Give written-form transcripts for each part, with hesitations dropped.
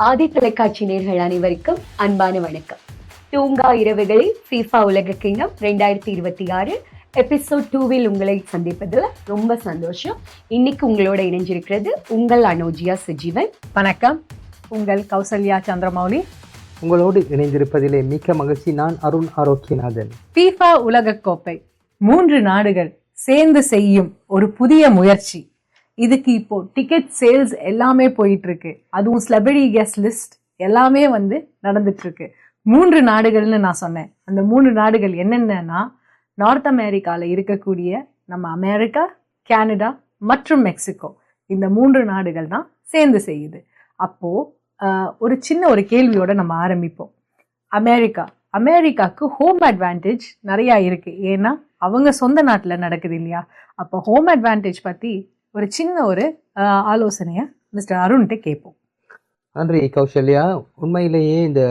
ஆதி தொலைக்காட்சி நேயர்கள் அனைவருக்கும் அன்பான வணக்கம். தூங்கா இரவுகளில் FIFA உலக கிண்ணம் 2026 எபிசோட் 2வில் உங்களை சந்திப்பதில் ரொம்ப சந்தோஷம். இன்னைக்கு உங்களோட இணைஞ்சிருக்கிறது உங்கள் அனோஜியா சஜீவன். வணக்கம், உங்கள் கௌசல்யா சந்திரமௌலி. உங்களோடு இணைந்திருப்பதிலே மிக்க மகிழ்ச்சி. நான் அருண் ஆரோக்கியநாதன். FIFA உலகக்கோப்பை 3 நாடுகள் சேர்ந்து செய்யும் ஒரு புதிய முயற்சி. இதுக்கு இப்போ டிக்கெட் சேல்ஸ் எல்லாமே போயிட்டு இருக்கு. அதுவும் செலிபிரிட்டி கெஸ்ட் லிஸ்ட் எல்லாமே நடந்துட்டு இருக்கு. 3 நாடுகள்னு நான் சொன்னேன். அந்த 3 நாடுகள் என்னென்னா, நார்த் அமெரிக்காவில் இருக்கக்கூடிய நம்ம அமெரிக்கா, கனடா மற்றும் மெக்சிகோ. இந்த 3 நாடுகள் தான் சேர்ந்து செய்யுது. அப்போ ஒரு கேள்வியோட நம்ம ஆரம்பிப்போம். அமெரிக்காவுக்கு ஹோம் அட்வான்டேஜ் நிறையா இருக்கு. ஏன்னா அவங்க சொந்த நாட்டில் நடக்குது இல்லையா? அப்போ ஹோம் அட்வான்டேஜ் பற்றி ஒரு ஆலோசனையை மிஸ்டர் அருண்கிட்ட கேட்போம். நன்றி கௌசல்யா. உண்மையிலேயே இந்த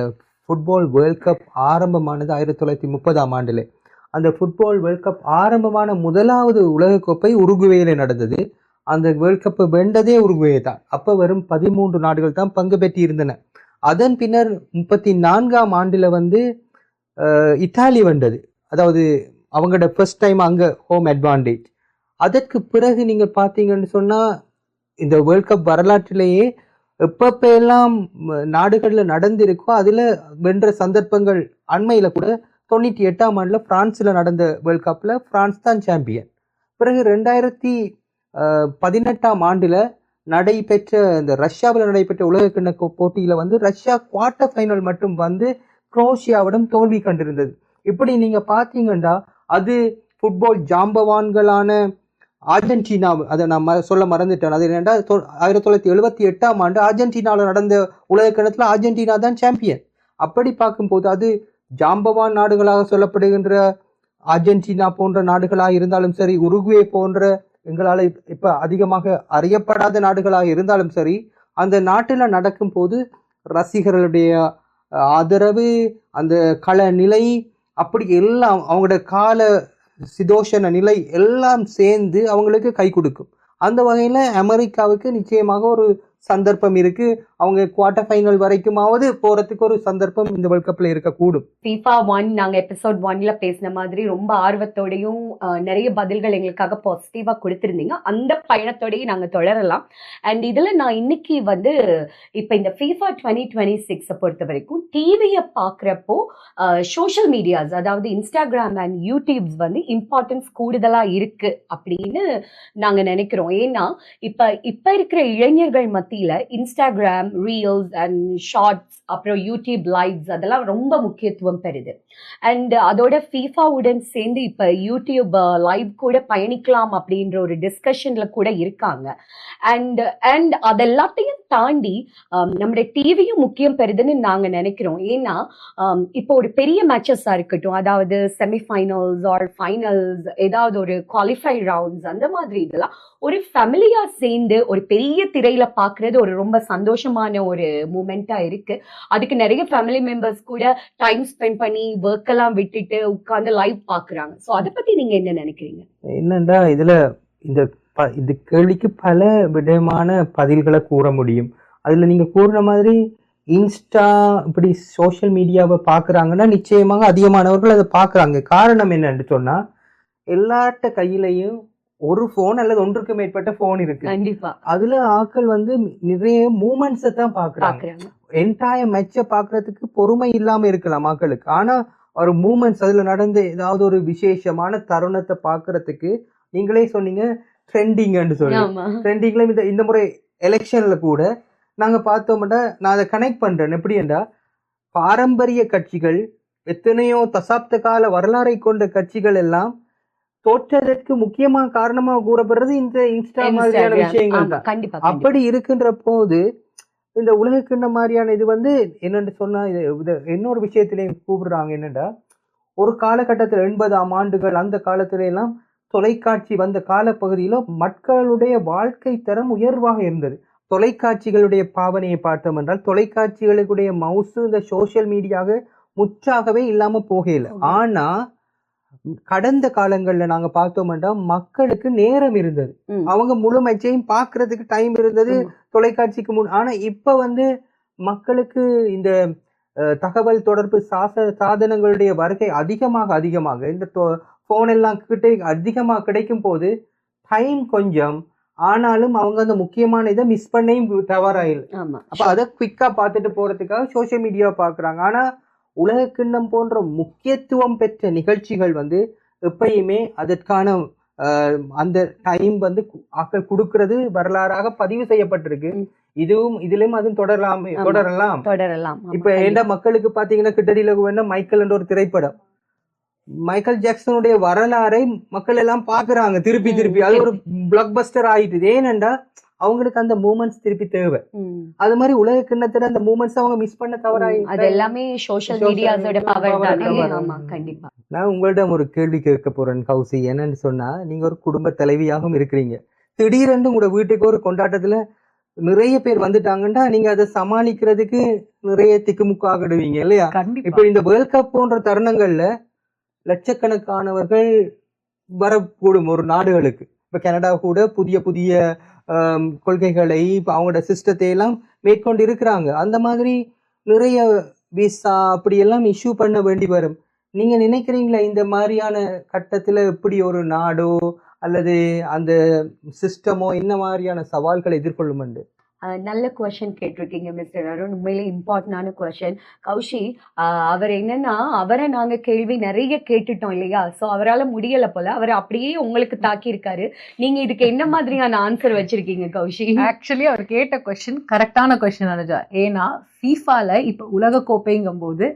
ஃபுட்பால் வேர்ல்ட் கப் ஆரம்பமானது 1930ஆம் ஆண்டில். அந்த ஃபுட்பால் வேர்ல்ட் கப் ஆரம்பமான முதலாவது உலகக்கோப்பை உருகுவேயில் நடந்தது. அந்த வேர்ல்ட் கப்பை வென்றதே உருகுவே தான். அப்போ வெறும் 13 நாடுகள் தான் பங்கு பெற்றி இருந்தன. அதன் பின்னர் 34ஆம் ஆண்டில் இத்தாலி வென்றது. அதாவது அவங்களோட ஃபர்ஸ்ட் டைம் அங்கே ஹோம் அட்வான்டேஜ். அதற்கு பிறகு நீங்கள் பார்த்தீங்கன்னு சொன்னால், இந்த வேர்ல்ட் கப் வரலாற்றிலேயே எப்பப்போ எல்லாம் நாடுகளில் நடந்திருக்கோ அதில் வென்ற சந்தர்ப்பங்கள் அண்மையில் கூட 98ஆம் ஆண்டில் ஃப்ரான்ஸில் நடந்த வேர்ல்ட் கப்பில் ஃப்ரான்ஸ் தான் சாம்பியன். பிறகு 2018ஆம் ஆண்டில் நடைபெற்ற இந்த ரஷ்யாவில் நடைபெற்ற உலகக்கிண்ண போட்டியில் ரஷ்யா குவார்ட்டர் ஃபைனல் மட்டும் குரோஷியாவிடம் தோல்வி கண்டிருந்தது. இப்படி நீங்கள் பார்த்தீங்கன்னா அது ஃபுட்பால் ஜாம்பவான்களான அர்ஜென்டினா, அதை நான் சொல்ல மறந்துட்டேன். அது என்னென்னா 1978ஆம் ஆண்டு அர்ஜென்டினாவில் நடந்த உலக கிண்ணத்தில் அர்ஜென்டினா தான் சாம்பியன். அப்படி பார்க்கும்போது அது ஜாம்பவான் நாடுகளாக சொல்லப்படுகின்ற அர்ஜென்டினா போன்ற நாடுகளாக இருந்தாலும் சரி, உருகுவே போன்ற எங்களால் இப்போ அதிகமாக அறியப்படாத நாடுகளாக இருந்தாலும் சரி, அந்த நாட்டில் நடக்கும் போது ரசிகர்களுடைய ஆதரவு, அந்த கள நிலை, அப்படி எல்லாம் அவங்களோட கால சிதோஷண நிலை எல்லாம் சேர்ந்து அவங்களுக்கு கை கொடுக்கும். அந்த வகையில் அமெரிக்காவுக்கு நிச்சயமாக ஒரு சந்தர்ப்பம் இருக்கு. அவங்க குவார்டர் ஃபைனல் வரைக்குமாவது போறதுக்கு ஒரு சந்தர்ப்பம் இந்த வேர்ல்ட் கப்ல இருக்கக்கூடும். FIFA 1 நாங்க எபிசோட் 1ல பேசின மாதிரி ரொம்ப ஆர்வத்தோடையும் நிறைய பதில்கள் எங்களுக்காக பாசிட்டிவா கொடுத்திருந்தீங்க. அந்த பயணத்தோடையும் நாங்க தொடரலாம். அண்ட் இதுல நான் இன்னைக்கு இப்ப இந்த FIFA 2026 பொறுத்த வரைக்கும் டிவியை பாக்குறப்போ சோஷியல் மீடியாஸ், அதாவது இன்ஸ்டாகிராம் அண்ட் யூடியூப்ஸ் இம்பார்ட்டன்ஸ் கூடுதலா இருக்கு அப்படின்னு நாங்க நினைக்கிறோம். ஏன்னா இப்ப இருக்கிற இளைஞர்கள் மத்தியில இன்ஸ்டாகிராம் ரீல்ஸ் அண்ட் ஷார்ட்ஸ், அப்புறம் யூடியூப் லைவ்ஸ் அதெல்லாம் ரொம்ப முக்கியத்துவம் பெறுது. அண்ட் அதோட ஃபீஃபாவுடன் சேர்ந்து இப்ப யூடியூப் லைவ் கூட பயணிக்கலாம் அப்படின்ற ஒரு டிஸ்கஷன்ல கூட இருக்காங்க. அண்ட் அதெல்லாத்தையும் தாண்டி நம்முடைய டிவியும் முக்கியம் பெறுதுன்னு நாங்க நினைக்கிறோம். ஏன்னா இப்போ ஒரு பெரிய மேட்சஸா இருக்கட்டும், அதாவது செமிஃபைனல்ஸ் ஆர் ஃபைனல்ஸ், ஏதாவது ஒரு குவாலிஃபை ரவுண்ட்ஸ், அந்த மாதிரி இதெல்லாம் ஒரு ஃபேமிலியா சேர்ந்து ஒரு பெரிய திரையில பாக்குறது ஒரு ரொம்ப சந்தோஷமான ஒரு மூமெண்டா இருக்கு. அதுக்கு நிறைய ஃபேமிலி மெம்பர்ஸ் கூட டைம் ஸ்பெண்ட் பண்ணி ஒர்க் எல்லாம் விட்டுட்டு உட்கார்ந்து லைவ் பாக்குறாங்க. சோ அதை பத்தி நீங்க என்ன நினைக்கிறீங்க? என்னண்டா இந்த கேள்விக்கு பல விதமான பதில்களை கூற முடியும். அதுல நீங்க கூறுற மாதிரி இன்ஸ்டா இப்படி சோஷியல் மீடியாவை பாக்குறாங்கன்னா நிச்சயமாக அதிகமானவர்கள் அதை பாக்குறாங்க. காரணம் என்னன்னு சொன்னா, எல்லார்ட்ட கையிலையும் ஒரு போன் அல்லது ஒன்றுக்கு மேற்பட்ட போன் இருக்கு. கண்டிப்பா அதுல ஆட்கள் நிறைய மூமெண்ட்ஸை தான் பாக்குறாங்க. என்டையர் மேட்சை பாக்குறதுக்கு பொறுமை இல்லாம இருக்கலாம் மக்களுக்கு. ஆனா ஒரு மூமெண்ட்ஸ், அதுல நடந்த ஏதாவது ஒரு விசேஷமான தருணத்தை பாக்குறதுக்கு, நீங்களே சொன்னீங்க ட்ரெண்டிங்னு சொல்லி. ட்ரெண்டிங்ல இந்த முறை எலெக்ஷன்ல கூட நாங்க பார்த்தோம்னா, நான் அதை கனெக்ட் பண்றேன். எப்படி என்றா, பாரம்பரிய கட்சிகள், எத்தனையோ தசாப்த கால வரலாறை கொண்ட கட்சிகள் எல்லாம் தோற்றதற்கு முக்கியமான காரணமாக கூறப்படுறது இந்த இன்ஸ்டா மாதிரியான விஷயங்கள் தான். அப்படி இருக்கின்ற போது இந்த உலகக்கிண்ண மாதிரியான இது என்னன்னு சொன்னா, இது இன்னொரு விஷயத்திலையும் கூப்பிடுறாங்க. என்னன்னா, ஒரு காலகட்டத்தில் 80ஆம் ஆண்டுகள் அந்த காலத்தில எல்லாம் தொலைக்காட்சி வந்த காலப்பகுதியில மக்களுடைய வாழ்க்கை தரம் உயர்வாக இருந்தது. தொலைக்காட்சிகளுடைய பாவனையை பார்த்தோம் என்றால், தொலைக்காட்சிகளுடைய மவுசு இந்த சோசியல் மீடியாவை முற்றாகவே இல்லாம போகல. ஆனா கடந்த காலங்கள்ல நாங்க பார்த்தோம்னா மக்களுக்கு நேரம் இருந்தது, அவங்க முழு மேட்சையும் பாக்குறதுக்கு டைம் இருந்தது தொலைக்காட்சிக்கு முன். ஆனா இப்ப மக்களுக்கு இந்த தகவல் தொடர்பு சாதனங்களுடைய வருகை அதிகமாக இந்த போன் எல்லாம் கிட்ட அதிகமாக கிடைக்கும் போது டைம் கொஞ்சம், ஆனாலும் அவங்க அந்த முக்கியமான இதை மிஸ் பண்ணியும் தவறாயில்லை. அப்ப அதை குவிக்கா பார்த்துட்டு போறதுக்காக சோசியல் மீடியா பாக்குறாங்க. ஆனா உலக கிண்ணம் போன்ற முக்கியத்துவம் பெற்ற நிகழ்ச்சிகள் வந்து எப்பயுமே அதற்கான அந்த டைம் வந்து ஆக்கள் கொடுக்கறது வரலாறாக பதிவு செய்யப்பட்டிருக்கு. இதுலயும் அதுவும் தொடரலாம். இப்ப ஏண்டா மக்களுக்கு பாத்தீங்கன்னா கிட்டடியில வேணா மைக்கேல் என்ற ஒரு திரைப்படம், மைக்கேல் ஜாக்சனுடைய வரலாறை மக்கள் எல்லாம் பாக்குறாங்க திருப்பி. அது ஒரு பிளாக் பஸ்டர் ஆயிட்டு. ஏனென்றா அவங்களுக்கு அந்த மூமெண்ட்ஸ் திருப்பி தேவை. அது மாதிரி உலக கிண்ணத்துல அந்த மூமெண்ட்ஸ் அவங்க மிஸ் பண்ண தவறாயி. அது எல்லாமே சோஷியல் மீடியாஸோட பவர் தானே. ஆமா, கண்டிப்பா. நான் உங்களிடம் ஒரு கேள்வி கேட்க போறேன் கௌசி. என்னன்னு சொன்னா, நீங்க ஒரு குடும்ப தலைவியாகவும் இருக்கிறீங்க. திடீரென்று உங்களோட வீட்டுக்கு ஒரு கொண்டாட்டத்துல நிறைய பேர் வந்துட்டாங்கன்னா நீங்க அதை சமாளிக்கிறதுக்கு நிறைய திக்குமுக்காகிடுவீங்க இல்லையா? இப்ப இந்த வேர்ல்ட் கப் போன்ற தருணங்கள்ல லட்சக்கணக்கானவர்கள் வரக்கூடும் ஒரு நாடுகளுக்கு. இப்ப கனடா கூட புதிய கொள்கைகளை அவங்களோட சிஸ்டத்தை எல்லாம் மேற்கொண்டு இருக்கிறாங்க. அந்த மாதிரி நிறைய விசா அப்படி எல்லாம் இஷ்யூ பண்ண வேண்டி வரும். நீங்க நினைக்கிறீங்களா இந்த மாதிரியான கட்டத்துல எப்படி ஒரு நாடோ அல்லது அந்த சிஸ்டமோ என்ன மாதிரியான சவால்களை எதிர்கொள்ளும்? நல்ல கொஸ்டின் கேட்டிருக்கீங்க மிஸ்டர் அருண். உண்மையிலே இம்பார்ட்டன்டான கொஸ்டின். கௌஷி, அவர் என்னன்னா, அவரை நாங்க கேள்வி நிறைய கேட்டுட்டோம் இல்லையா? ஸோ அவரால் முடியலை போல, அவர் அப்படியே உங்களுக்கு தாக்கி இருக்காரு. நீங்க இதுக்கு என்ன மாதிரியான ஆன்சர் வச்சிருக்கீங்க கௌஷி? ஆக்சுவலி அவர் கேட்ட கொஸ்டின் கரெக்டான கொஸ்டின் அனுஜா. ஏன்னா ஃபீஃபால இப்போ உலக கோப்பைங்கும் போது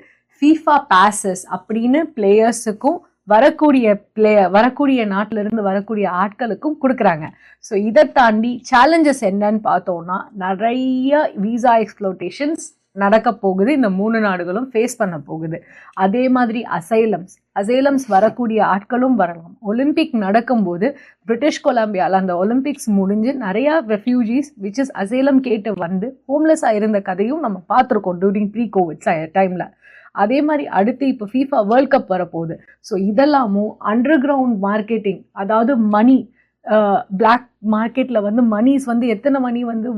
ஃபீஃபா பாசஸ் அப்படின்னு பிளேயர்ஸுக்கும் வரக்கூடிய நாட்டில இருந்து வரக்கூடிய ஆட்களுக்கும் கொடுக்குறாங்க. ஸோ இதை தாண்டி சேலஞ்சஸ் என்னன்னு பார்த்தோம்னா, நிறைய விசா எக்ஸ்ப்ளோட்டேஷன்ஸ் நடக்க போகுது. இந்த 3 நாடுகளும் ஃபேஸ் பண்ண போகுது. அதே மாதிரி அசைலம்ஸ் வரக்கூடிய ஆட்களும் வரலாம். ஒலிம்பிக் நடக்கும்போது பிரிட்டிஷ் கொலம்பியாவில் அந்த ஒலிம்பிக்ஸ் முடிஞ்சு நிறையா ரெஃப்யூஜிஸ் விச் இஸ் அசைலம் கேட்டு வந்து ஹோம்லெஸ்ஸாக இருந்த கதையும் நம்ம பார்த்துருக்கோம் டூரிங் ப்ரீ கோவிட் டைமில். அதே மாதிரி அடுத்து இப்போ ஃபீஃபா வேர்ல்ட் கப் வரப்போகுது. ஸோ இதெல்லாமும் அண்டர் கிரவுண்ட் மார்க்கெட்டிங், அதாவது மணி, பிளாக் மார்க்கெட்டில் வந்து மணிஸ் வந்து எத்தனை மணி வந்து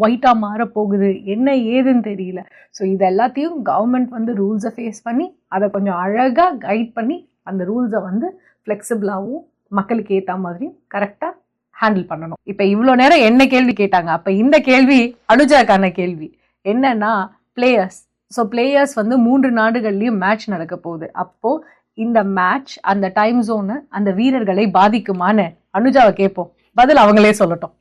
ஒயிட்டாக மாறப்போகுது, என்ன ஏதுன்னு தெரியல. ஸோ இது எல்லாத்தையும் கவர்மெண்ட் வந்து ரூல்ஸை ஃபேஸ் பண்ணி அதை கொஞ்சம் அழகாக கைட் பண்ணி அந்த ரூல்ஸை வந்து ஃப்ளெக்சிபிளாகவும் மக்களுக்கு ஏற்ற மாதிரியும் கரெக்டாக ஹேண்டில் பண்ணணும். இப்போ இவ்வளோ நேரம் என்ன கேள்வி கேட்டாங்க, அப்போ இந்த கேள்வி அனுஜாக்கான கேள்வி என்னன்னா, பிளேயர்ஸ் வந்து 3 நாடுகள்லையும் மேட்ச் நடக்க போகுது. அப்போ இந்த மேட்ச் அந்த டைம் ஜோனு அந்த வீரர்களை பாதிக்குமான்னு அனுஜாவை கேட்போம். பதில் அவங்களே சொல்லட்டும்.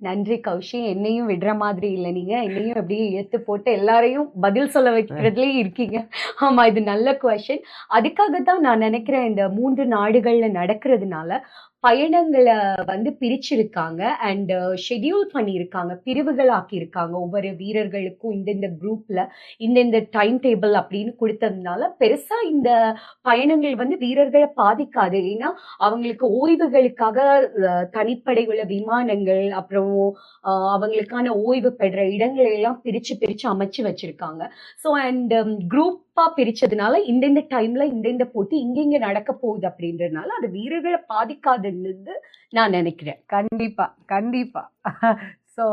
நன்றி கௌஷி. என்னையும் விடுற மாதிரி இல்லை, நீங்க என்னையும் அப்படியே ஏத்து போட்டு எல்லாரையும் பதில் சொல்ல வைக்கிறதுலயே இருக்கீங்க. ஆமா, இது நல்ல கொஸ்டின். அதுக்காகத்தான் நான் நினைக்கிறேன், இந்த 3 நாடுகள்ல நடக்கிறதுனால பயணங்களை வந்து பிரிச்சிருக்காங்க அண்ட் ஷெட்யூல் பண்ணியிருக்காங்க, பிரிவுகள் ஆக்கியிருக்காங்க. ஒவ்வொரு வீரர்களுக்கும் இந்தந்த குரூப்ல இந்தந்த டைம் டேபிள் அப்படின்னு கொடுத்ததுனால பெருசா இந்த பயணங்கள் வந்து வீரர்களை பாதிக்காது. ஏன்னா அவங்களுக்கு ஓய்வுகளுக்காக தனிப்படை உள்ள விமானங்கள், அப்புறம் அவங்களுக்கான ஓய்வு பெற இடங்களை எல்லாம் பிரிச்சு அமைச்சு வச்சிருக்காங்க. ஸோ அண்ட் குரூப்பா பிரிச்சதுனால இந்தந்த டைம்ல இந்தந்த போட்டி இங்க நடக்க போகுது அப்படின்றதுனால அது வீரர்களை பாதிக்காதுன்னு நான் நினைக்கிறேன். கண்டிப்பா. சோ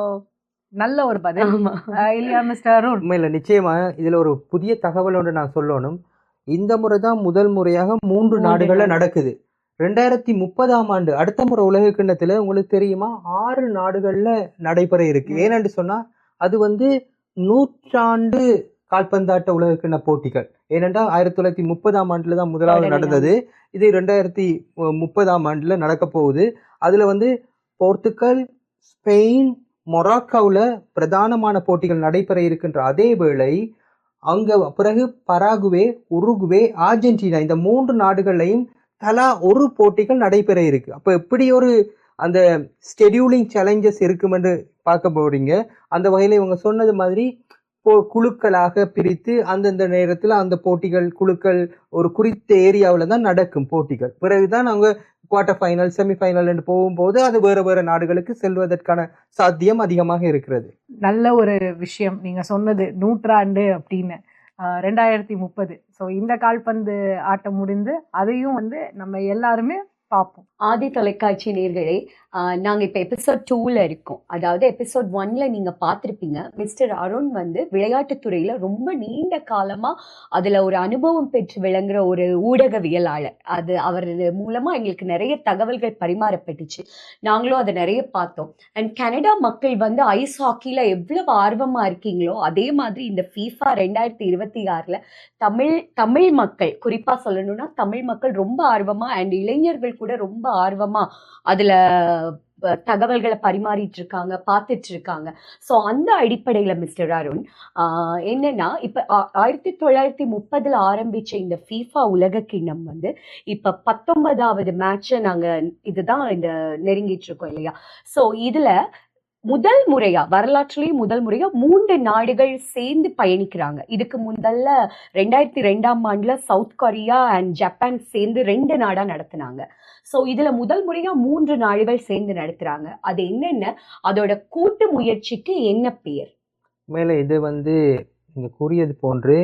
நல்ல ஒரு பதில் இல்லையா மிஸ்டர் அருண்? உண்மையில நிச்சயமா இதுல ஒரு புதிய தகவல் ஒன்று நான் சொல்லணும். இந்த முறைதான் முதல் முறையாக 3 நாடுகள்ல நடக்குது. 2030ஆம் ஆண்டு அடுத்த முறை உலக கிண்ணத்துல உங்களுக்கு தெரியுமா 6 நாடுகள்ல நடைபெற இருக்கு. ஏனென்று சொன்னா அது வந்து 100ஆண்டு கால்பந்தாட்ட உலக கிண்ண போட்டிகள். ஏனென்றா 1930ஆம் ஆண்டுல தான் முதலாவது நடந்தது. இது 2030ஆம் ஆண்டுல நடக்க போகுது. அதுல வந்து போர்த்துக்கல், ஸ்பெயின், மொராக்கோவில் பிரதானமான போட்டிகள் நடைபெற இருக்கின்ற அதே வேளை அங்க பிறகு பராகுவே, உருகுவே, அர்ஜென்டினா இந்த 3 நாடுகள்லையும் தலா ஒரு போட்டிகள் நடைபெற இருக்கு. அப்ப எப்படி ஒரு அந்த ஸ்கெடியூலிங் சேலஞ்சஸ் இருக்கும் என்று பார்க்க போறீங்க. அந்த வகையில இவங்க சொன்னது மாதிரி குழுக்களாக பிரித்து அந்தந்த நேரத்தில் அந்த போட்டிகள் குழுக்கள் ஒரு குறித்த ஏரியாவில் தான் நடக்கும் போட்டிகள். பிறகுதான் அவங்க குவார்டர் ஃபைனல், செமிஃபைனல் என்று போகும்போது அது வேற நாடுகளுக்கு செல்வதற்கான சாத்தியம் அதிகமாக இருக்கிறது. நல்ல ஒரு விஷயம் நீங்க சொன்னது, 100ஆண்டு அப்படின்னு 2030. ஸோ இந்த கால்பந்து ஆட்டம் முடிந்து அதையும் வந்து நம்ம எல்லாருமே பார்ப்போம். ஆதி தொலைக்காட்சி நேர்களே, நாங்க இப்ப எபிசோட் 2ல இருக்கோம். அதாவது எபிசோட் 1ல நீங்க பார்த்திருப்பீங்க. மிஸ்டர் அருண் வந்து விளையாட்டுத் துறையில ரொம்ப நீண்ட காலமா அதுல ஒரு அனுபவம் பெற்று விளங்குற ஒரு ஊடகவியலாளர். அது அவர் மூலமா எங்களுக்கு நிறைய தகவல்கள் பரிமாறப்பட்டுச்சு. நாங்களும் அதை நிறைய பார்த்தோம். அண்ட் கனடா மக்கள் வந்து ஐஸ் ஹாக்கில எவ்வளவு ஆர்வமா இருக்கீங்களோ அதே மாதிரி இந்த FIFA 2026ல தமிழ் மக்கள், குறிப்பா சொல்லணும்னா தமிழ் மக்கள் ரொம்ப ஆர்வமா அண்ட் இளைஞர்கள் கூட ரொம்ப ஆர்வமா அதுல தகவல்களை பரிமாறிட்டு இருக்காங்க, பார்த்துட்டு இருக்காங்க. ஸோ அந்த அடிப்படையில மிஸ்டர் அருண், என்னன்னா இப்ப 1930ல ஆரம்பிச்ச இந்த FIFA உலக கிண்ணம் வந்து இப்ப 19வது மேட்சை நாங்க இதுதான் இந்த நெருங்கிட்டு இருக்கோம் இல்லையா? ஸோ இதுல முதல் முறையா, வரலாற்றிலேயே முதல் முறையா 3 நாடுகள் சேர்ந்து பயணிக்கிறாங்க. இதுக்கு முதல்ல 2002ஆம் ஆண்டுல சவுத் கொரியா அண்ட் ஜப்பான் சேர்ந்து 2 நாடா நடத்துனாங்க. ஸோ இதுல முதல் முறையா 3 நாடுகள் சேர்ந்து நடத்துறாங்க. அது என்னென்ன, அதோட கூட்டு முயற்சிக்கு என்ன பெயர்? மேலே இது வந்து நீங்க கூறியது போன்று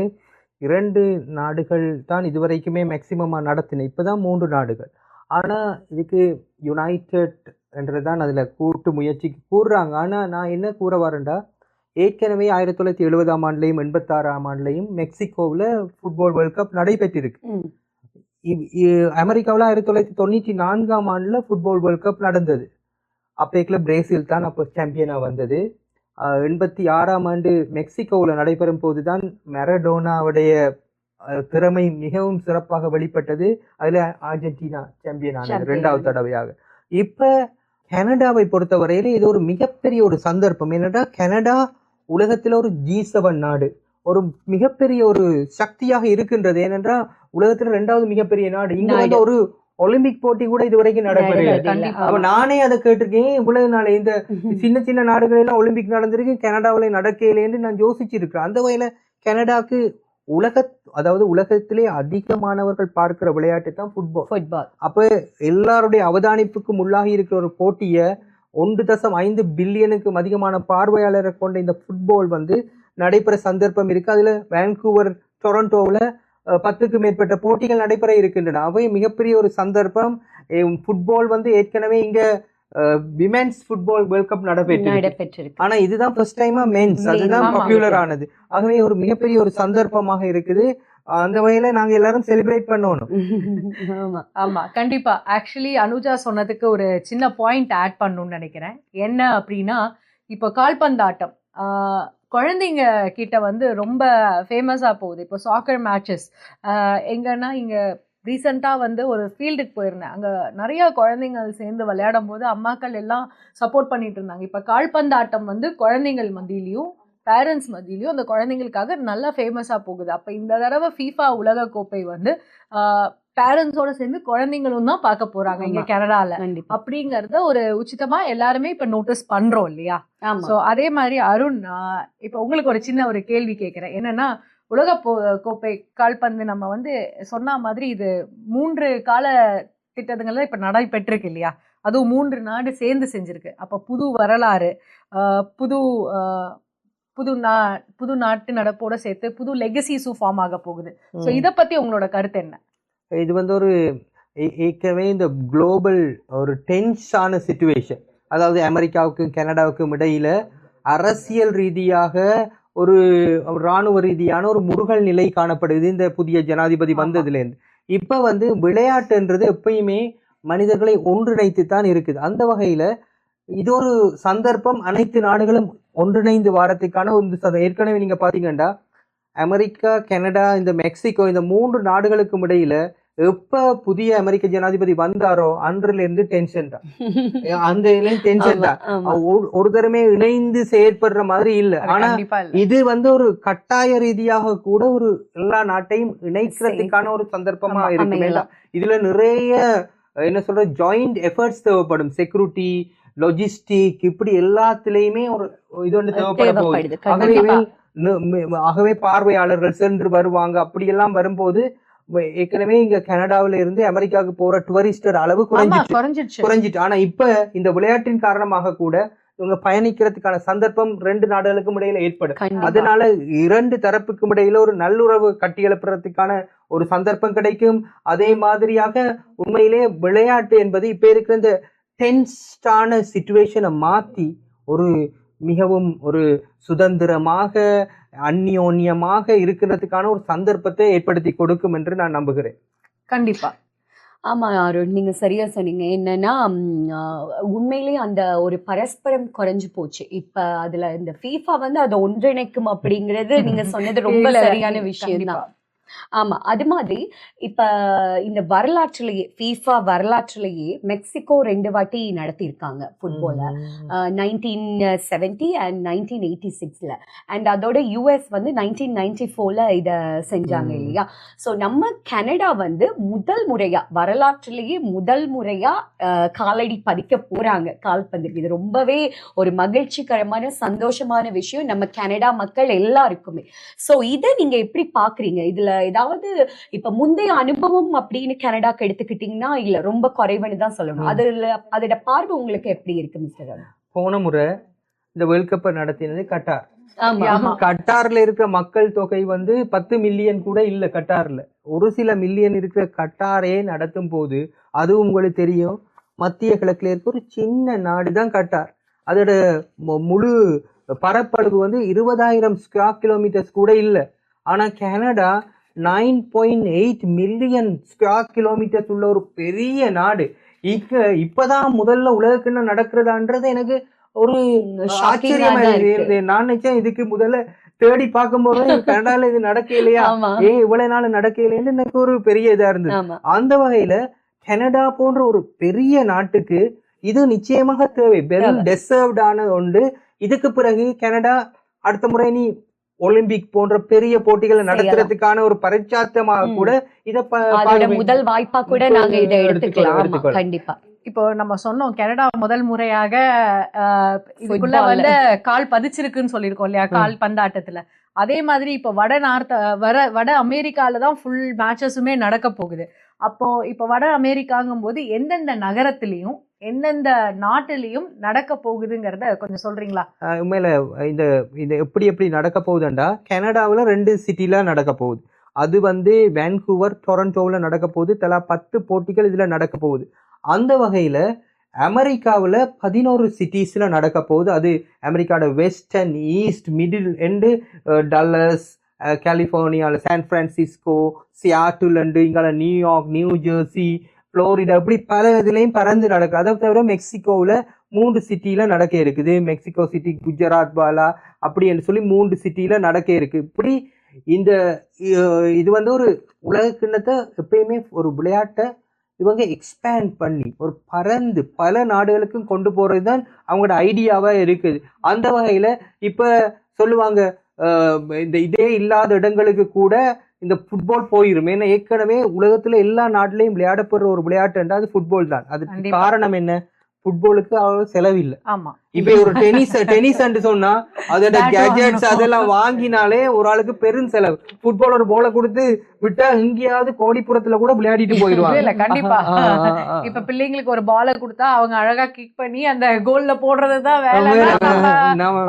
2 நாடுகள் தான் இதுவரைக்குமே மேக்சிமமா நடத்தின. இப்பதான் 3 நாடுகள். ஆனா இதுக்கு யுனைடெட் என்றுதான் அதுல கூட்டு முயற்சிக்கு கூறுறாங்க. ஆனா நான் என்ன கூற வரேன்டா, ஏற்கனவே 1970ஆம் ஆண்டுலையும் 86ஆம் ஆண்டுலையும் மெக்சிகோவில் ஃபுட்பால் வேர்ல்ட் கப் நடைபெற்றிருக்கு. அமெரிக்காவில் 1994ஆம் ஆண்டுல ஃபுட்பால் வேர்ல்ட் கப் நடந்தது. அப்பேக்கில் பிரேசில் தான் அப்போ சாம்பியனா வந்தது. 86ஆம் ஆண்டு மெக்சிகோவில் நடைபெறும் போதுதான் மெரடோனாவுடைய திறமை மிகவும் சிறப்பாக வெளிப்பட்டது. அதுல அர்ஜென்டினா சாம்பியன் ஆனது 2வது தடவையாக. இப்ப கனடாவை பொறுத்தவரையில இது ஒரு மிகப்பெரிய ஒரு சந்தர்ப்பம். என்னடா, கனடா உலகத்துல ஒரு G7 நாடு, ஒரு மிகப்பெரிய ஒரு சக்தியாக இருக்கின்றது. ஏனென்றா உலகத்துல 2வது மிகப்பெரிய நாடு. இங்க வந்து ஒரு ஒலிம்பிக் போட்டி கூட இதுவரைக்கும் நடைபெறல. அப்ப நானே அதை கேட்டிருக்கேன், இவ்வளவு நாள் இந்த சின்ன சின்ன நாடுகள் எல்லாம் ஒலிம்பிக் நடந்திருக்கு, கனடாவில நடக்கலைன்னு நான் யோசிச்சிருக்கிறேன். அந்த வகையில கனடாக்கு அதாவது உலகத்திலே அதிகமானவர்கள் பார்க்கிற விளையாட்டு தான் ஃபுட்பால். அப்ப எல்லாருடைய அவதானிப்புக்கும் உள்ளாகி இருக்கிற ஒரு போட்டிய 1.5 பில்லியனுக்கும் அதிகமான பார்வையாளரை கொண்ட இந்த ஃபுட்பால் வந்து நடைபெற சந்தர்ப்பம் இருக்கு. அதுல வான்கூவர், டொரண்டோவில் 10க்கும் மேற்பட்ட போட்டிகள் நடைபெற இருக்கின்றன. அவை மிகப்பெரிய ஒரு சந்தர்ப்பம். ஃபுட்பால் வந்து ஏற்கனவே இங்க விமென்ஸ் ஃபுட்பால் வேர்ல்ட் கப் நடைபெற்றிருக்கு. ஆனா இதுதான் ஃபர்ஸ்ட் டைமா மென்ஸ், அதுதான் பாப்புலர் ஆனது. ஆகவே ஒரு மிகப்பெரிய ஒரு சந்தர்ப்பமாக இருக்குது. அந்த வகையில நாங்க எல்லாரும் செலிப்ரேட் பண்ணணும். ஆமா, கண்டிப்பா. ஆக்சுவலி அனுஜா சொன்னதுக்கு ஒரு சின்ன பாயிண்ட் ஆட் பண்ணணும்னு நினைக்கிறேன். என்ன அப்படின்னா, இப்போ கால்பந்தாட்டம் குழந்தைங்க கிட்ட வந்து ரொம்ப ஃபேமஸா போகுது. இப்போ சாக்கர் மேட்சஸ் எங்கன்னா, இங்க ரீசெண்டாக வந்து ஒரு ஃபீல்டுக்கு போயிருந்தேன். அங்கே நிறைய குழந்தைங்கள் சேர்ந்து விளையாடும் போது அம்மாக்கள் எல்லாம் சப்போர்ட் பண்ணிட்டு இருந்தாங்க. இப்போ கால்பந்தாட்டம் வந்து குழந்தைங்கள் மத்தியிலையும் பேரண்ட்ஸ் மத்தியிலையும் அந்த குழந்தைங்களுக்காக நல்லா ஃபேமஸாக போகுது. அப்போ இந்த தடவை FIFA உலக கோப்பை வந்து பேரண்ட்ஸோட சேர்ந்து குழந்தைங்களும் தான் பார்க்க போறாங்க இங்க கனடால. அப்படிங்கறத ஒரு உச்சிதமா எல்லாருமே இப்ப நோட்டீஸ் பண்றோம் இல்லையா? ஸோ அதே மாதிரி அருண், இப்போ உங்களுக்கு ஒரு சின்ன ஒரு கேள்வி கேட்கிறேன். என்னன்னா, உலக கோப்பை கால்பந்து நம்ம வந்து சொன்ன மாதிரி இது 3 கால திட்டங்கள்ல இப்ப நடைபெற்றிருக்கு இல்லையா? அதுவும் 3 நாடு சேர்ந்து செஞ்சிருக்கு. அப்ப புது வரலாறு, புது நாட்டு நடப்போட சேர்த்து புது லெகசிஸும் ஃபார்ம் ஆக போகுது. ஸோ இதை பத்தி உங்களோட கருத்து என்ன? இது வந்து ஒரு ஏற்கனவே இந்த குளோபல் ஒரு டென்ஸான சிச்சுவேஷன், அதாவது அமெரிக்காவுக்கும் கனடாவுக்கும் இடையில அரசியல் ரீதியாக ஒரு இராணுவ ரீதியான ஒரு முருகல் நிலை காணப்படுது இந்த புதிய ஜனாதிபதி வந்ததுலேருந்து. இப்போ வந்து விளையாட்டுன்றது எப்பயுமே மனிதர்களை ஒன்றிணைத்து தான் இருக்குது. அந்த வகையில் இது ஒரு சந்தர்ப்பம். அனைத்து நாடுகளும் ஒன்றிணைந்து வாரத்துக்கான ஒரு ஏற்கனவே நீங்கள் பார்த்தீங்கன்னா அமெரிக்கா, கனடா, இந்த மெக்சிகோ, இந்த 3 நாடுகளுக்கும் இடையில எப்ப புதிய அமெரிக்க ஜனாதிபதி வந்தாரோ அன்றில இருந்து டென்ஷன் தான். அந்த டென்ஷன் தான். ஒரு தரமே இணைந்து செயற்படுற மாதிரி இல்ல. ஆனா இது வந்து ஒரு கட்டாய ரீதியாக கூட ஒரு எல்லா நாட்டையும் இணைக்கிறதுக்கான ஒரு சந்தர்ப்பமா இருக்கு. இதுல நிறைய என்ன சொல்ற ஜாயிண்ட் எஃபர்ட்ஸ் தேவைப்படும். செக்யூரிட்டி, லாஜிஸ்டிக், இப்படி எல்லாத்துலயுமே ஒரு இது ஒன்று தேவைப்பட போகுது. ஆகவே பார்வையாளர்கள் சென்று வருவாங்க. அப்படி எல்லாம் வரும்போது ஏற்கனவே இங்க கனடாவில இருந்து அமெரிக்காவுக்கு போற டூரிஸ்டர் அளவு குறைஞ்சிட்டு. ஆனா இப்ப இந்த விளையாட்டின் காரணமாக கூட இவங்க பயணிக்கிறதுக்கான சந்தர்ப்பம் 2 நாடுகளுக்கும் இடையில ஏற்படும். கண்டிப்பா. அதனால 2 தரப்புக்கும் இடையில ஒரு நல்லுறவு கட்டியெழுப்புறதுக்கான ஒரு சந்தர்ப்பம் கிடைக்கும். அதே மாதிரியாக உண்மையிலே விளையாட்டு என்பது இப்ப இருக்கிற இந்த டென்ஸ்டான சிச்சுவேஷனை மாத்தி ஒரு மிகவும் ஒரு சுதந்திரமாக அந்யோன்யமாக இருக்கிறதுக்கான ஒரு சந்தர்ப்பத்தை ஏற்படுத்தி கொடுக்கும் என்று நான் நம்புகிறேன். கண்டிப்பா. ஆமா அருண், நீங்க சரியா சொன்னீங்க. என்னன்னா உண்மையிலேயே அந்த ஒரு பரஸ்பரம் குறைஞ்சு போச்சு. இப்ப அதுல இந்த FIFA வந்து அதை ஒன்றிணைக்கும் அப்படிங்கிறது நீங்க சொன்னது ரொம்ப இல்ல, சரியான விஷயம் கண்டிப்பா. தான். ஆமா, அது மாதிரி இப்ப இந்த வரலாற்றிலேயே FIFA வரலாற்றிலேயே மெக்சிகோ 2 வாட்டி நடத்தியிருக்காங்க ஃபுட்பால. 1970 அண்ட் 1986ல. அண்ட் அதோட யூஎஸ் வந்து 1994ல இத செஞ்சாங்க இல்லையா? ஸோ நம்ம கனடா வந்து முதல் முறையா வரலாற்றிலேயே முதல் முறையா காலடி பதிக்க போறாங்க கால்பந்துக்கு. இது ரொம்பவே ஒரு மகிழ்ச்சிகரமான சந்தோஷமான விஷயம் நம்ம கனடா மக்கள் எல்லாருக்குமே. ஸோ இதை நீங்க எப்படி பாக்குறீங்க? இதுல ஏதாவது இப்ப முந்தைய அனுபவம் அப்படின்னு கனடாக்கு எடுத்துக்கிட்டீங்கன்னா இல்ல ரொம்ப குறைவுன்னு தான் சொல்லணும். அதோட பார்வை உங்களுக்கு எப்படி இருக்கு மிஸ்டர் அருண்? போன முறை இந்த வேர்ல்ட் கப் நடத்தினது கட்டார். ஆமா. கட்டார்ல இருக்கிற மக்கள் தொகை வந்து 10 மில்லியன் கூட இல்ல. கட்டார்ல ஒரு சில மில்லியன் இருக்கிற கட்டாரே நடத்தும் போது, அது உங்களுக்கு தெரியும், மத்திய கிழக்குல இருக்க ஒரு சின்ன நாடு தான் கட்டார். அதோட முழு பரப்பளவு வந்து 20,000 ஸ்கொயர் கிலோமீட்டர்ஸ் கூட இல்ல. ஆனா கனடா 9.8 மில்லியன் ஸ்கொயர் கிலோமீட்டர்ஸ் உள்ள ஒரு பெரிய நாடு. இப்பதான் முதல்ல உலகக்கிண்ண நடக்கிறதான்றது எனக்கு ஒரு ஆச்சரியமா இருக்கு. நான் நினைச்சேன் இதுக்கு முதல்ல தேடி பார்க்கும்போது கனடால இது நடக்கலையா, இவ்வளவு நாள் நடக்கலைன்னு எனக்கு ஒரு பெரிய இதா இருந்தது. அந்த வகையில கனடா போன்ற ஒரு பெரிய நாட்டுக்கு இது நிச்சயமாக தேவை. வெல் டெசர்வ்டான ஒன்று. இதுக்கு பிறகு கனடா அடுத்த முறை நீ ஒலிம்பிக் போன்ற பெரிய போட்டிகளை நடத்துறதுக்கான ஒரு பரிச்சாத்தமாக கூட இத முதல் வாய்ப்பா கூட நாங்க இதை எடுத்துக்கலாம். கண்டிப்பா. இப்போ நம்ம சொன்னோம் கனடா முதல் முறையாக இதுக்குள்ள வந்து கால் பதிச்சிருக்குன்னு சொல்லியிருக்கோம் இல்லையா, கால் பந்தாட்டத்துல. அதே மாதிரி இப்போ வட அமெரிக்கால தான் ஃபுல் மேட்சஸுமே நடக்க போகுது. அப்போ இப்போ வட அமெரிக்காங்கும் போது எந்தெந்த நகரத்திலையும் எந்தெந்த நாட்டிலையும் நடக்க போகுதுங்கிறத கொஞ்சம் சொல்றீங்களா? உண்மையில இந்த எப்படி நடக்க போகுதுண்டா, கனடாவில் 2 சிட்டில நடக்க போகுது. அது வந்து வான்கூவர், டொரண்டோவில் நடக்க போகுது. தலா 10 போட்டிகள் இதுல நடக்க போகுது. அந்த வகையில அமெரிக்காவில் 11 சிட்டிஸ்ல நடக்க போகுது. அது அமெரிக்காவோட western, east, middle end, Dallas, கலிபோர்னியாவில் சான் பிரான்சிஸ்கோ, சியாட்டில் அண்டு இங்கால நியூயார்க், நியூ ஜெர்சி, புளோரிடா, இப்படி பல இதுலையும் பறந்து நடக்குது. அதை தவிர மெக்சிகோவில் 3 சிட்டியில நடக்க இருக்குது. மெக்சிகோ சிட்டி, குஜராத் பாலா அப்படின்னு சொல்லி 3 சிட்டியில நடக்க இருக்கு. இப்படி இது வந்து ஒரு உலக கிண்ணத்தை எப்பயுமே ஒரு விளையாட்டை இவங்க எக்ஸ்பேண்ட் பண்ணி ஒரு பறந்து பல நாடுகளுக்கும் கொண்டு போறது தான் அவங்களோட ஐடியாவா இருக்குது. அந்த வகையில இப்ப சொல்லுவாங்க இதே இல்லாத இடங்களுக்கு கூட இந்த ஃபுட்பால் போயிரும். ஏன்னா ஏற்கனவே உலகத்துல எல்லா நாட்டிலையும் விளையாடப்படுற ஒரு விளையாட்டு அது ஃபுட்பால் தான். அதுக்கு காரணம் என்ன? ஃபுட்பாலுக்கு அவ்வளவு செலவில்லை. ஆமா. இப்ப ஒரு டென்னிஸ் சொன்னா அதோட கேஜெட்ஸ் அதெல்லாம் வாங்கினாலே ஒரு ஆளுக்கு பெரும் செலவு. ஃபுட்பால் ஒரு போல கொடுத்து விட்டா எங்கேயாவது கோடிப்புறத்துல கூட விளையாடிட்டு போயிடுவாங்க. இல்ல கண்டிப்பா. இப்ப பிள்ளைங்களுக்கு ஒரு பால கொடுத்தா அவங்க அழகா கிக் பண்ணி அந்த கோல்ல போடுறதுதான் வேலை.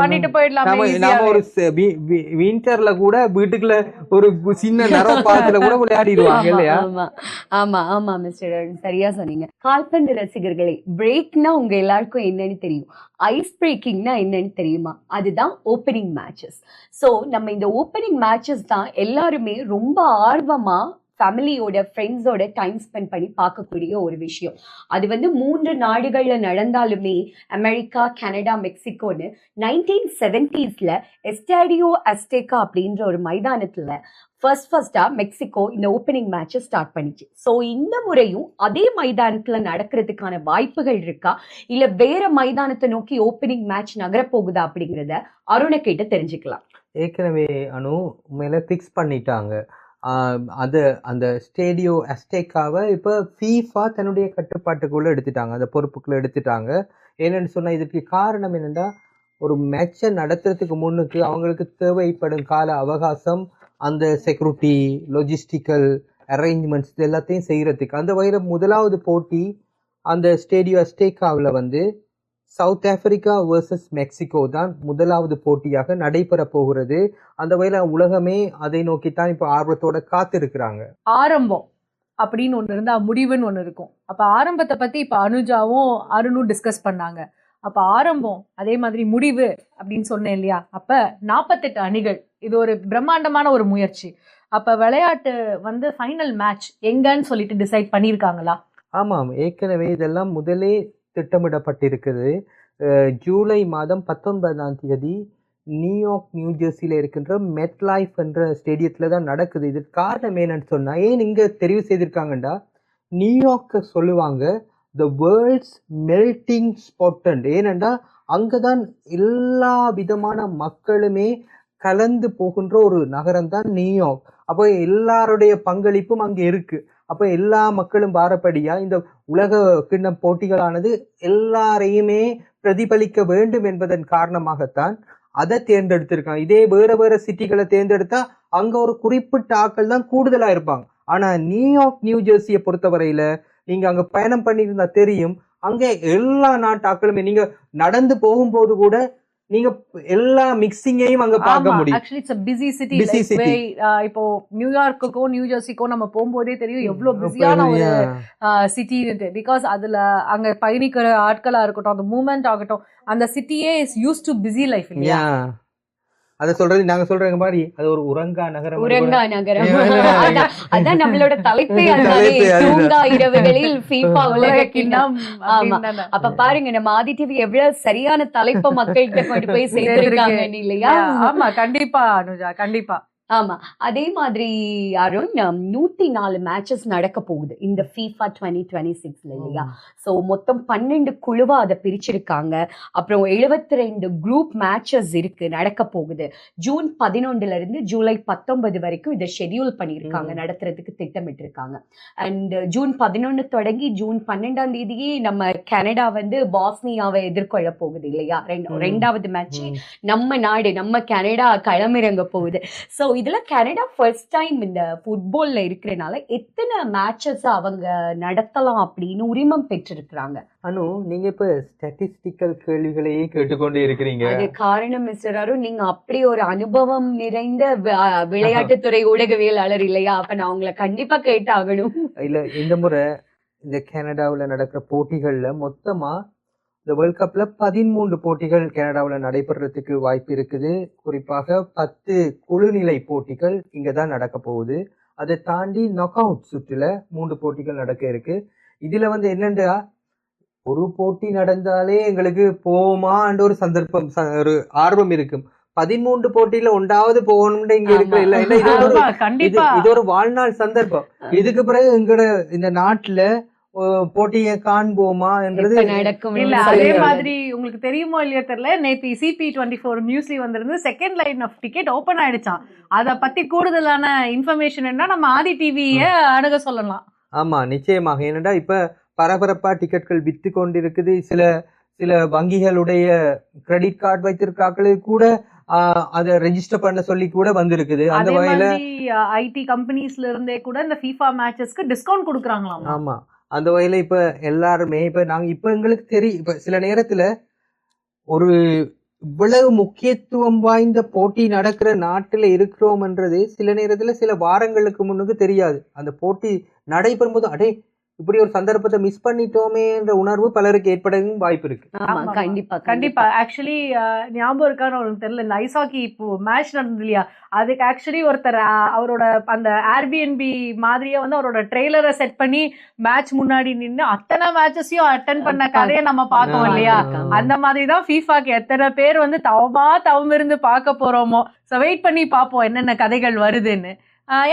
பண்ணிட்டு போயிடலாம். நாம ஒரு விண்டர்ல கூட வீட்டுக்குள்ள ஒரு சின்ன நரப்பாத்துல கூட விளையாடிடுவாங்க இல்லையா? ஆமா ஆமா மிஸ்டர் சரியா சொன்னீங்க. கால்பந்து ரசிகர்களே, பிரேக்னா உங்க எல்லாருக்கும் என்னன்னு தெரியும். ஐஸ் பிரேக்கிங்னா என்னன்னு தெரியுமா? அதுதான் ஓப்பனிங் மேட்சஸ். ஸோ நம்ம இந்த ஓப்பனிங் மேட்சஸ் தான் எல்லாருமே ரொம்ப ஆர்வமா ஃபேமிலியோட ஃப்ரெண்ட்ஸோட டைம் ஸ்பெண்ட் பண்ணி பார்க்கக்கூடிய ஒரு விஷயம். அது வந்து 3 நாடுகள்ல நடந்தாலுமே அமெரிக்கா, கனடா, மெக்சிகோன்னு 1970ஸ்ல எஸ்டாடியோ அஸ்டேகா அப்படின்ற ஒரு மைதானத்துல ஃபர்ஸ்டா மெக்சிகோ இந்த ஓப்பனிங் மேட்சை ஸ்டார்ட் பண்ணிச்சு. ஸோ இந்த முறையும் அதே மைதானத்துல நடக்கிறதுக்கான வாய்ப்புகள் இருக்கா, இல்ல வேற மைதானத்தை நோக்கி ஓப்பனிங் மேட்ச் நகரப்போகுதா அப்படிங்கிறத அருணை கேட்டு தெரிஞ்சுக்கலாம். ஏற்கனவே உண்மையில பிக்ஸ் பண்ணிட்டாங்க. அந்த ஸ்டேடியோ அஸ்டேக்காவை இப்போ ஃபீஃபா தன்னுடைய கட்டுப்பாட்டுக்குள்ள எடுத்துட்டாங்க, அந்த பொறுப்புக்குள்ள எடுத்துட்டாங்க. என்னன்னு சொன்னா இதுக்கு காரணம் என்னன்னா, ஒரு மேட்சை நடத்துறதுக்கு முன்னுக்கு அவங்களுக்கு தேவைப்படும் கால அவகாசம், அந்த செக்யூரிட்டி, லொஜிஸ்டிக்கல் அரேஞ்ச்மெண்ட்ஸ் இது எல்லாத்தையும் செய்யறதுக்கு. அந்த வகையில் முதலாவது போட்டி அந்த ஸ்டேடியோ அஸ்டேக்காவில் வந்து சவுத் ஆப்பிரிக்கா வர்சஸ் மெக்சிகோ தான் முதலாவது போட்டியாக நடைபெற போகிறது. அந்த வகையில உலகமே அதை நோக்கித்தான் இப்ப ஆர்வத்தோட காத்திருக்கிறாங்க. ஆரம்பம் அப்படின்னு ஒண்ணு இருந்தா முடிவுன்னு ஒண்ணு இருக்கும். அப்ப ஆரம்பத்தை பத்தி இப்ப அனுஜாவும் அருணும் டிஸ்கஸ் பண்ணாங்க. அப்ப ஆரம்பம் அதே மாதிரி முடிவு அப்படின்னு சொன்னேன் இல்லையா? அப்ப 48 அணிகள், இது ஒரு பிரம்மாண்டமான ஒரு முயற்சி. அப்ப விளையாட்டு வந்து ஃபைனல் மேட்ச் எங்கன்னு சொல்லிட்டு டிசைட் பண்ணிருக்காங்களா? ஆமாம், ஏற்கனவே இதெல்லாம் முதலே திட்டமிடப்பட்டிருக்குது. ஜூலை மாதம் 19ஆம் தேதி நியூயார்க் நியூ ஜெர்சியில இருக்கின்ற மெட் லைஃப் என்ற ஸ்டேடியத்துல தான் நடக்குது. இது காரணம் என்னன்னு சொன்னா, ஏன் இங்க தெரிவு செய்திருக்காங்கண்டா, நியூயார்க்க சொல்லுவாங்க த வேர்ல்ட்ஸ் மெல்டிங் ஸ்பாட். ஏனென்றா அங்கதான் எல்லா விதமான மக்களுமே கலந்து போகின்ற ஒரு நகரம் தான் நியூயார்க். அப்போ எல்லாருடைய பங்களிப்பும் அங்க இருக்கு. அப்ப எல்லா மக்களும் பாரப்படியா இந்த உலக கிண்ணம் போட்டிகளானது எல்லாரையுமே பிரதிபலிக்க வேண்டும் என்பதன் காரணமாகத்தான் அதை தேர்ந்தெடுத்திருக்காங்க. இதே வேற வேற சிட்டிகளை தேர்ந்தெடுத்தா அங்க ஒரு குறிப்பிட்ட ஆட்கள் தான் கூடுதலா இருப்பாங்க. ஆனா நியூயார்க் நியூ ஜெர்சியை பொறுத்தவரையில நீங்க அங்க பயணம் பண்ணியிருந்தா தெரியும், அங்க எல்லா நாட்டு ஆட்களுமே நீங்க நடந்து போகும்போது கூட நீங்க எல்லா மிக்சிங்கையும் அங்க பார்க்க முடியும். Actually it's a busy city. இப்போ நியூயார்க்குக்கோ நியூ ஜெர்சிக்கோ நம்ம போகும்போதே தெரியும் எவ்வளவு பிஸியான ஒரு சிட்டி. பிகாஸ் அதுல அங்க பயணிக்கிற ஆட்களா இருக்கட்டும், அந்த மூவ்மெண்ட் ஆகட்டும், அந்த சிட்டியே is use to busy life இல்லையா? அத சொல்றது நாங்க சொல்றங்க மாதிரி அது ஒரு உறங்கா நகரம். உறங்கா நகரம் அதான் நம்மளோட தலைப்பே. தூங்கா இரவுகளில் FIFA உலக கிண்ணம். ஆமா, அப்ப பாருங்க நம்ம ஆதி டிவி எவ்வளவு சரியான தலைப்ப மக்கள்கிட்ட கொண்டு போய் சேர்த்திருக்காங்க இல்லையா? ஆமா, கண்டிப்பா அனுஜா, கண்டிப்பா. ஆமா, அதே மாதிரி அருண் 104 மேட்சஸ் நடக்க போகுது இந்த FIFA 2026 இல்லையா? சோ மொத்தம் 12 குழுவா அதை பிரிச்சிருக்காங்க. அப்புறம் 72 குரூப் மேட்சஸ் இருக்கு நடக்க போகுது. ஜூன் 11 இருந்து ஜூலை 19 வரைக்கும் இதை ஷெட்யூல் பண்ணியிருக்காங்க, நடத்துறதுக்கு திட்டமிட்டிருக்காங்க. அண்ட் ஜூன் 11 தொடங்கி ஜூன் 12ஆம் தேதியே நம்ம கனடா வந்து பாஸ்னியாவை எதிர்கொள்ள போகுது இல்லையா? ரெண்டாவது மேட்ச் நம்ம நாடு நம்ம கனடா களமிறங்க போகுது. சோ இதுல கனடா ஃபர்ஸ்ட் டைம் இந்த ஃபுட்பால்ல இருக்கிறனால எத்தனை மேட்சஸ் அவங்க நடத்தலாம் அப்படின்னு உரிமம் பெற்றிருக்கிறாங்க. அனு, நீங்க இப்ப ஸ்டாட்டிஸ்டிக்கல் கேள்விகளையே கேட்டுக்கொண்டே இருக்கிறீங்க. அது காரணம் மிஸ்டர் அருண், நீங்க அப்படி ஒரு அனுபவம் நிறைந்த விளையாட்டுத்துறை ஊடகவியலாளர் இல்லையா? அப்ப நான் உங்களை கண்டிப்பா கேட்டாகணும். இல்ல, இந்த முறை இந்த கனடாவில் நடக்கிற போட்டிகள்ல மொத்தமா இந்த வேர்ல்ட் கப்ல 13 போட்டிகள் கனடாவில் நடைபெறதுக்கு வாய்ப்பு இருக்குது. குறிப்பாக 10 குழுநிலை போட்டிகள் இங்கதான் நடக்க போகுது. அதை தாண்டி நாக் அவுட் சுற்றுல 3 போட்டிகள் நடக்க இருக்கு. இதுல வந்து என்னண்டா, ஒரு போட்டி நடந்தாலே எங்களுக்கு போமான்ற ஒரு சந்தர்ப்பம், ஒரு ஆர்வம் இருக்கும். 13 போட்டியில ஒன்றாவது போகணும்னு இங்க இருக்கிற இல்ல இது ஒரு வாழ்நாள் சந்தர்ப்பம். இதுக்கு பிறகு எங்கட இந்த நாட்டுல போட்டியை காண்போமா என்றது நடக்கும் இல்ல. அதே மாதிரி உங்களுக்கு தெரியுமோ இல்லையோ தெரியல, நேத்து CP24 நியூஸ்ல வந்திருந்து second line of ticket open ஆயிடுச்சான். அத பத்தி கூடுதலான இன்ஃபர்மேஷன் என்ன நம்ம ஆதி டிவியை அணுக சொல்லலாம். ஆமா, நிச்சயமாக. ஏனென்றா இப்ப பரபரப்பா டிக்கெட்கள் வித்து கொண்டிருக்குது. சில வங்கிகளுடைய கிரெடிட் கார்டு வைத்திருக்காக்களுக்கு கூட அதை ரெஜிஸ்டர் பண்ண சொல்லி கூட வந்திருக்குது. அந்த வகையில ஐடி கம்பெனிஸ்ல இருந்தே கூட இந்த FIFA மேட்சஸ்க்கு டிஸ்கவுண்ட் கொடுக்குறாங்களாம். ஆமா, அந்த வகையில இப்ப எல்லாருமே இப்ப எங்களுக்கு தெரியும், இப்ப சில நேரத்துல ஒரு இவ்வளவு முக்கியத்துவம் வாய்ந்த போட்டி நடக்கிற நாட்டுல இருக்கிறோம்ன்றது சில நேரத்துல சில வாரங்களுக்கு முன்னுக்கு தெரியாது. அந்த போட்டி நடைபெறும் போது அடே இப்படி ஒரு சந்தர்ப்பத்தை மிஸ் பண்ணிட்டோமே என்ற உணர்வு பலருக்கு ஏற்படவும் வாய்ப்பு இருக்கு. கண்டிப்பா. ஆக்சுவலி ஞாபகம் இருக்கான்னு ஒரு தெரியல, இந்த ஐஸ் ஹாக்கி இப்போ மேட்ச் நடந்தது இல்லையா, அதுக்கு ஆக்சுவலி ஒருத்தர் அவரோட அந்த ஏர்பிஎன்பி மாதிரியே வந்து அவரோட ட்ரெய்லரை செட் பண்ணி மேட்ச் முன்னாடி நின்று அத்தனை மேட்சஸையும் அட்டென்ட் பண்ண கதையை நம்ம பார்க்கோம் இல்லையா? அந்த மாதிரிதான் ஃபீஃபாக்கு எத்தனை பேர் வந்து தவம் இருந்து பார்க்க போறோமோ. ஸோ வெயிட் பண்ணி பார்ப்போம் என்னென்ன கதைகள் வருதுன்னு.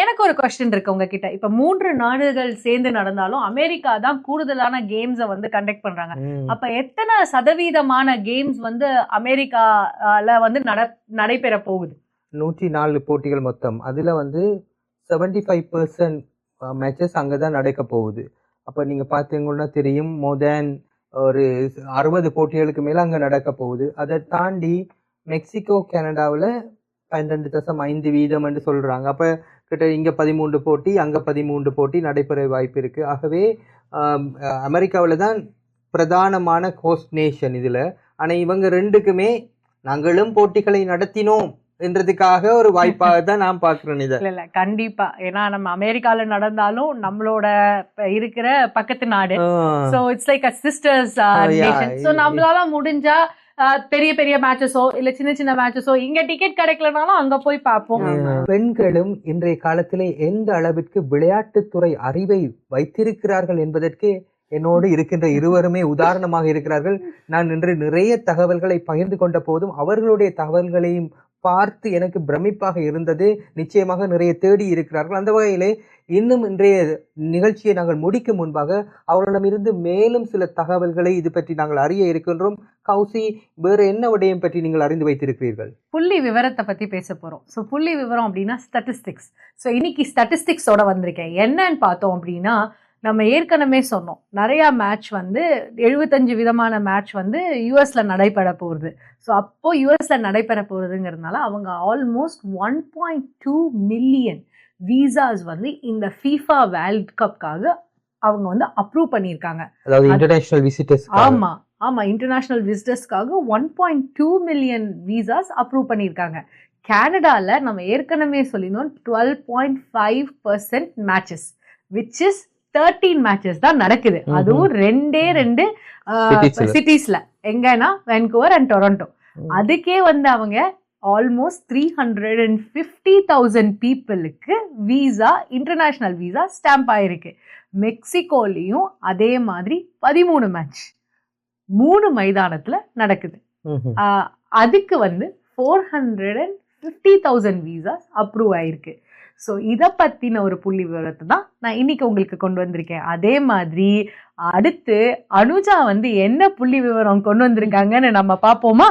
எனக்கு ஒரு கொஸ்டின் இருக்கு உங்ககிட்ட. இப்ப 3 நாடுகள் சேர்ந்து நடந்தாலும் அமெரிக்கா தான் கூடுதலான கேம்ஸை வந்து கண்டக்ட் பண்றாங்க. அப்ப எத்தனை சதவீதமான கேம்ஸ் வந்து அமெரிக்கால வந்து நடைபெற போகுது? 104 போட்டிகள் மொத்தம். அதுல வந்து 75% மேட்சஸ் அங்கதான் நடக்க போகுது. அப்ப நீங்க பாத்தீங்கன்னா தெரியும், மோர் தேன் ஒரு 60 போட்டிகளுக்கு மேல அங்க நடக்க போகுது. அதை தாண்டி மெக்சிகோ கனடாவில் 12.5% என்று சொல்றாங்க. அப்ப கிட்ட இங்க 13 போட்டி, அங்க 13 போட்டி நடைபெற வாய்ப்பு இருக்கு. ஆகவே அமெரிக்காவில் தான் பிரதானமான ஹோஸ்ட் நேஷன் இதுல. ஆனா இவங்க ரெண்டுக்குமே நாங்களும் போட்டிகளை நடத்தினோம் என்றதுக்காக ஒரு வாய்ப்பாக தான் நான் பாக்குறேன் இதை. இல்ல கண்டிப்பா. ஏன்னா நம்ம அமெரிக்கால நடந்தாலும் நம்மளோட இருக்கிற பக்கத்து நாடு. So it's like a sisters nation. So நம்மளால முடிஞ்சா பெரிய பெரிய மேட்சஸோ இல்ல சின்ன சின்ன மேட்சஸோ இங்க டிக்கெட் கிடைக்கலனாலும் அங்க போய் பார்ப்போம். பெண்களும் இன்றைய காலத்திலே எந்த அளவிற்கு விளையாட்டுத்துறை அறிவை வைத்திருக்கிறார்கள் என்பதற்கு என்னோடு இருக்கின்ற இருவருமே உதாரணமாக இருக்கிறார்கள். நான் இன்று நிறைய தகவல்களை பகிர்ந்து கொண்ட போதும் அவர்களுடைய தகவல்களையும் பார்த்து எனக்கு பிரமிப்பாக இருந்தது. நிச்சயமாக நிறைய தேடி இருக்கிறார்கள். அந்த வகையிலே இன்னும் இன்றைய நிகழ்ச்சியை நாங்கள் முடிக்கும் முன்பாக அவர்களிடமிருந்து மேலும் சில தகவல்களை இது பற்றி நாங்கள் அறிய இருக்கின்றோம். கௌசி, வேற என்ன விடயம் பற்றி நீங்கள் அறிந்து வைத்திருக்கிறீர்கள்? புள்ளி விவரத்தை பத்தி பேச போறோம். ஸோ புள்ளி விவரம் அப்படின்னா ஸ்டாட்டிஸ்டிக்ஸ். ஸோ இன்னைக்கு ஸ்டாட்டிஸ்டிக்ஸோட வந்திருக்கேன். என்னன்னு பார்த்தோம் அப்படின்னா, நம்ம ஏற்கனவே சொன்னோம் நிறைய மேட்ச் வந்து 75 விதமான மேட்ச் வந்து யூஎஸ்ல நடைபெற போகுது. ஸோ அப்போ யூஎஸ்ல நடைபெற போகுதுங்கிறதுனால அவங்க ஆல்மோஸ்ட் 1.2 மில்லியன் விசாஸ் வந்து இந்த FIFA வேர்ல்ட் கப்காக அவங்க வந்து அப்ரூவ் பண்ணியிருக்காங்க. அதாவது இன்டர்நேஷனல் விசிட்டர்ஸ். ஆமா ஆமா, இன்டர்நேஷனல் விசிட்டர்ஸ்க்காக 1.2 மில்லியன் விசாஸ் அப்ரூவ் பண்ணியிருக்காங்க. கனடால நம்ம ஏற்கனவே சொல்லியிருந்தோம் 12.5% மேட்சஸ், விச் இஸ் 13 மேட்சஸ் தான் நடக்குது. அதுவும் ரெண்டு சிட்டிஸ்ல, எங்கன்னா வென்கூவர் அண்ட் டொரண்டோ. அதுக்கே வந்து அவங்க ஆல்மோஸ்ட் 350,000 பீப்புளுக்கு விசா, இன்டர்நேஷனல் விசா ஸ்டாம்ப் ஆயிருக்கு. மெக்சிகோலையும் அதே மாதிரி 13 மேட்ச் 3 மைதானத்துல நடக்குது. அதுக்கு வந்து 450,000 விசாஸ் அப்ரூவ் ஆயிருக்கு. ஸோ இதை பற்றின ஒரு புள்ளி விவரத்தை தான் நான் இன்னைக்கு உங்களுக்கு கொண்டு வந்திருக்கேன். அதே மாதிரி அடுத்து அனுஜா வந்து என்ன புள்ளி விவரம் கொண்டு வந்திருக்காங்கன்னு நம்ம பார்ப்போமா?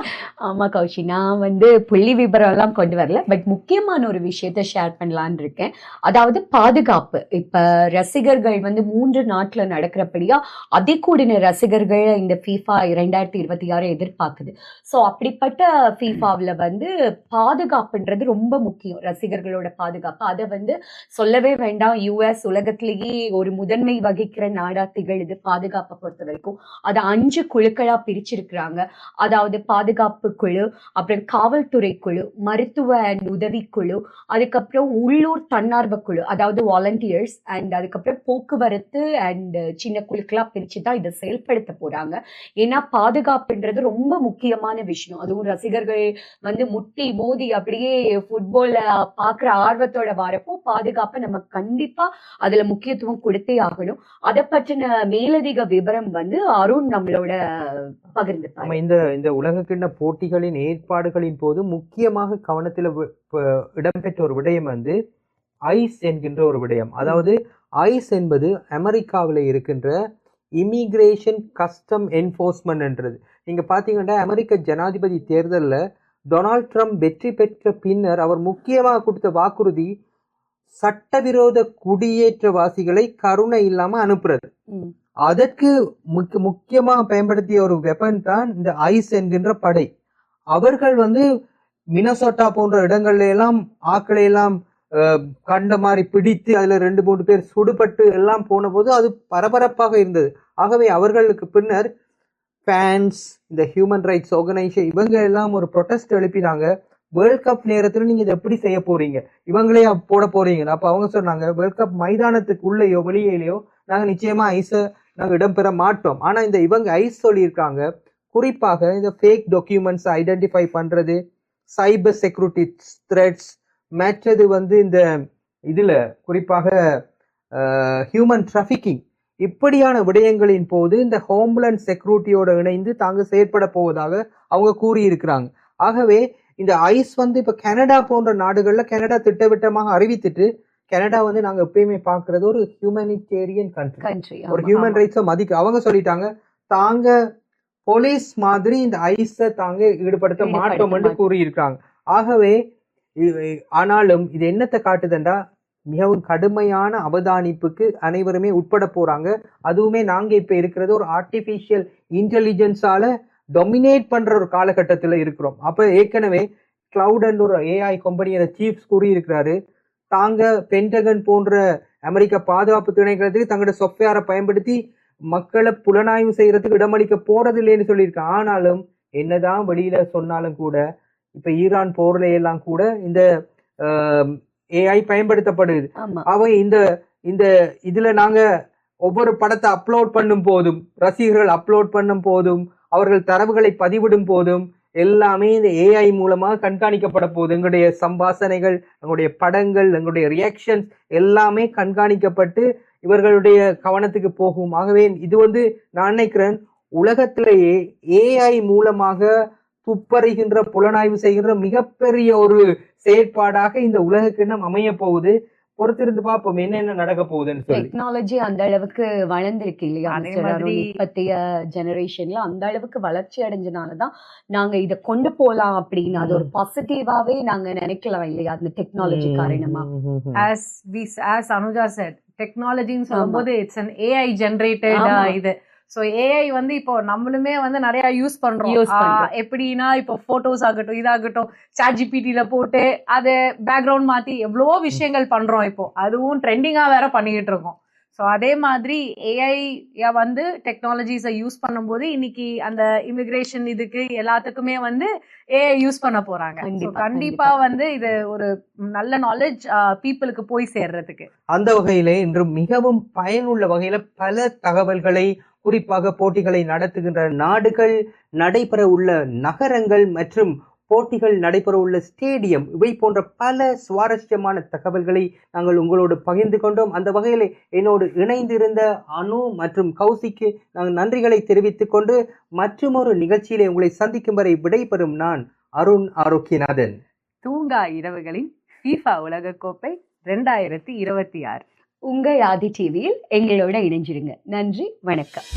ஆமா கௌஷி, நான் வந்து புள்ளி விவரம் எல்லாம் கொண்டு வரல, பட் முக்கியமான ஒரு விஷயத்த ஷேர் பண்ணலான்னு இருக்கேன். அதாவது பாதுகாப்பு. இப்ப ரசிகர்கள் வந்து 3 நாட்டுல நடக்கிறபடியா அதிகூடின ரசிகர்கள் இந்த FIFA 2026 எதிர்பார்க்குது. ஸோ அப்படிப்பட்ட FIFAவில் வந்து பாதுகாப்புன்றது ரொம்ப முக்கியம். ரசிகர்களோட பாதுகாப்பு அதை வந்து சொல்லவே வேண்டாம். US உலகத்திலேயே ஒரு முதன்மை வகிக்கிற நாடா திகழுது பாதுகாப்பை பொறுத்த வரைக்கும். அதை 5 குழுக்களா பிரிச்சிருக்கிறாங்க. அதாவது பாதுகாப்பு குழு, அப்புறம் காவல்துறை குழு, மருத்துவ அண்ட் உதவி குழு, அதுக்கப்புறம் உள்ளூர் தன்னார்வ குழு அதாவது வாலண்டியர்ஸ், அண்ட் அதுக்கப்புறம் போக்குவரத்து அண்ட் சின்ன குழுக்களா பிரிச்சு தான் இதை செயல்படுத்த போறாங்க. ஏன்னா பாதுகாப்புன்றது ரொம்ப முக்கியமான விஷயம். அதுவும் ரசிகர்கள் வந்து முட்டி மோதி அப்படியே ஃபுட்பால பாக்குற ஆர்வத்தோட வரப்போ பாதுகாப்பை நம்ம கண்டிப்பா அதுல முக்கியத்துவம் கொடுத்தே ஆகணும். அதை பற்றின மேலதிக விவரம் வந்து அருண் நம்மளோட பகிர்ந்துப்பாங்க. இந்த உலகக்கிண்ண போட்டிகளின் ஏற்பாடுகளின் போது முக்கியமாக கவனத்தில் இடம்பெற்ற ஒரு விடயம் வந்து ஐஸ் என்கின்ற ஒரு விடயம். அதாவது ஐஸ் என்பது அமெரிக்காவில் இருக்கின்ற இமிகிரேஷன் கஸ்டம் என்ஃபோர்ஸ்மெண்ட் என்றது. நீங்க பாத்தீங்கன்னா அமெரிக்க ஜனாதிபதி தேர்தலில் டொனால்ட் ட்ரம்ப் வெற்றி பெற்ற பின்னர் அவர் முக்கியமாக கொடுத்த வாக்குறுதி சட்டவிரோத குடியேற்றவாசிகளை கருணை இல்லாம அனுப்புறது. அதற்கு முக்கியமாக பயன்படுத்திய ஒரு வெப்பன் தான் இந்த ஐஸ் என்கின்ற படை. அவர்கள் வந்து மினசோட்டா போன்ற இடங்கள்ல எல்லாம் ஆக்களை எல்லாம் கண்ட மாதிரி பிடித்து அதுல 2-3 பேர் சுடுபட்டு எல்லாம் போன போது அது பரபரப்பாக இருந்தது. ஆகவே அவர்களுக்கு பின்னர் ஃபேன்ஸ், இந்த ஹியூமன் ரைட்ஸ் ஆர்கனைசேஷன் இவங்க எல்லாம் ஒரு ப்ரொடெஸ்ட் எழுப்பினாங்க. வேர்ல்ட் கப் நேரத்துல நீங்க இதை எப்படி செய்ய போறீங்க, இவங்களே போட போறீங்க. அப்ப அவங்க சொன்னாங்க, வேர்ல்ட் கப் மைதானத்துக்கு உள்ளேயோ வெளியிலேயோ நாங்க நிச்சயமா ஐஸை நாங்க இடம்பெற மாட்டோம். ஆனா இவங்க ஐஸ் சொல்லியிருக்காங்க, குறிப்பாக இந்த ஃபேக் டாக்குமெண்ட்ஸ் ஐடென்டிஃபை பண்றது, சைபர் செக்யூரிட்டி த்ரெட்ஸ், மற்றது வந்து இந்த இதுல குறிப்பாக ஹியூமன் டிராஃபிக்கிங், இப்படியான விடயங்களின் போது இந்த ஹோம்லேண்ட் செக்யூரிட்டியோட இணைந்து தாங்க செயற்பட போவதாக அவங்க கூறியிருக்கிறாங்க. ஆகவே இந்த ஐஸ் வந்து இப்ப கனடா போன்ற நாடுகள்ல கனடா திட்டவட்டமாக அறிவித்துட்டு, கனடா வந்து நாங்க எப்பயுமே பாக்குறது ஒரு ஹியூமனிடேரியன் கண்ட்ரி, ஒரு ஹியூமன் ரைட்ஸை மதிக்க அவங்க சொல்லிட்டாங்க, தாங்க போலீஸ் மாதிரி இந்த ஐஸை தாங்க ஈடுபடுத்த மாட்டோம் என்று கூறியிருக்காங்க. ஆகவே ஆனாலும் இது என்னத்தை காட்டுதுண்டா, மிகவும் கடுமையான அவதானிப்புக்கு அனைவருமே உட்பட போறாங்க. அதுவுமே நாங்க இப்ப இருக்கிறது ஒரு ஆர்டிபிஷியல் இன்டெலிஜென்ஸால டொமினேட் பண்ற ஒரு காலகட்டத்துல இருக்கிறோம். அப்ப ஏற்கனவே கிளவுட் அண்ட் ஒரு ஏஐ கம்பெனியோட சீஃப்ஸ் கூறியிருக்கிறாரு, தாங்க பென்டகன் போன்ற அமெரிக்க பாதுகாப்பு திணைக்களத்துக்கு தங்களோட சாஃப்ட்வேரை பயன்படுத்தி மக்களை புலனாய்வு செய்யறதுக்கு இடமளிக்க போறது இல்லைன்னு சொல்லியிருக்காங்க. ஆனாலும் என்னதான் வெளியில சொன்னாலும் கூட இப்ப ஈரான் போர்ல எல்லாம் கூட இந்த ஏஐ பயன்படுத்தப்படுது. இந்த இந்த இதுல நாங்க ஒவ்வொரு படத்தை அப்லோட் பண்ணும் போதும், ரசிகர்கள் அப்லோட் பண்ணும் போதும், அவர்கள் தரவுகளை பதிவிடும் போதும் எல்லாமே இந்த ஏஐ மூலமாக கண்காணிக்கப்பட போகுது. எங்களுடைய சம்பாஷணைகள், எங்களுடைய படங்கள், எங்களுடைய ரியாக்ஷன்ஸ் எல்லாமே கண்காணிக்கப்பட்டு இவர்களுடைய கவனத்துக்கு போகும். ஆகவே இது நான் நினைக்கிறேன் உலகத்திலேயே ஏஐ மூலமாக துப்பறிகின்ற புலனாய்வு செய்கின்ற மிகப்பெரிய ஒரு செயற்பாடாக இந்த உலக கிண்ணம் அமைய போகுது. பொறுத்திருந்து பார்ப்போம் என்னென்ன நடக்க போகுதுன்னு சொல்லி. டெக்னாலஜி அந்த அளவுக்கு வளர்ந்துருக்கு இல்லையா? அதே மாதிரி இப்பத்திய ஜெனரேஷன்ல அந்த அளவுக்கு வளர்ச்சி அடைஞ்சனாலதான் நாங்க இத கொண்டு போலாம் அப்படின்னு அது ஒரு பாசிட்டிவாவே நாங்க நினைக்கலாம் இல்லையா அந்த டெக்னாலஜி காரணமா. as Anuja said, டெக்னாலஜின்னு சொல்லும்போது இட்ஸ் an AI generated இது. ஸோ ஏஐ இப்போ நம்மளுமே நிறைய யூஸ் பண்றோம். எப்படின்னா இப்போ போட்டோஸ் ஆகட்டும், இதாகட்டும், ChatGPT-ல போட்டு அதை பேக்ரவுண்ட் மாத்தி எவ்வளவோ விஷயங்கள் பண்றோம். இப்போ அதுவும் ட்ரெண்டிங்கா வேற பண்ணிக்கிட்டு இருக்கோம். ஸோ அதே மாதிரி ஏஐ டெக்னாலஜிஸை யூஸ் பண்ணும்போது இன்னைக்கு அந்த இமிகிரேஷன் இதுக்கு எல்லாத்துக்குமே ஏஐ யூஸ் பண்ண போறாங்க. கண்டிப்பா இது ஒரு நல்ல நாலேஜ் பீப்புளுக்கு போய் சேர்றதுக்கு. அந்த வகையில இன்று மிகவும் பயனுள்ள வகையில பல தகவல்களை, குறிப்பாக போட்டிகளை நடத்துகின்ற நாடுகள், நடைபெற உள்ள நகரங்கள் மற்றும் போட்டிகள் நடைபெற உள்ள ஸ்டேடியம், இவை போன்ற பல சுவாரஸ்யமான தகவல்களை நாங்கள் உங்களோடு பகிர்ந்து கொண்டோம். அந்த வகையில் என்னோடு இணைந்திருந்த அனு மற்றும் கௌசிக்கு நாங்கள் நன்றிகளை தெரிவித்துக் கொண்டு மற்றொரு நிகழ்ச்சியிலே உங்களை சந்திக்கும் வரை விடைபெறும் நான் அருண் ஆரோக்கியநாதன். தூங்கா இரவுகளின் FIFA உலகக்கோப்பை 2026 உங்கள் ஆதி டிவியில் எங்களோட இணைஞ்சிருங்க. நன்றி, வணக்கம்.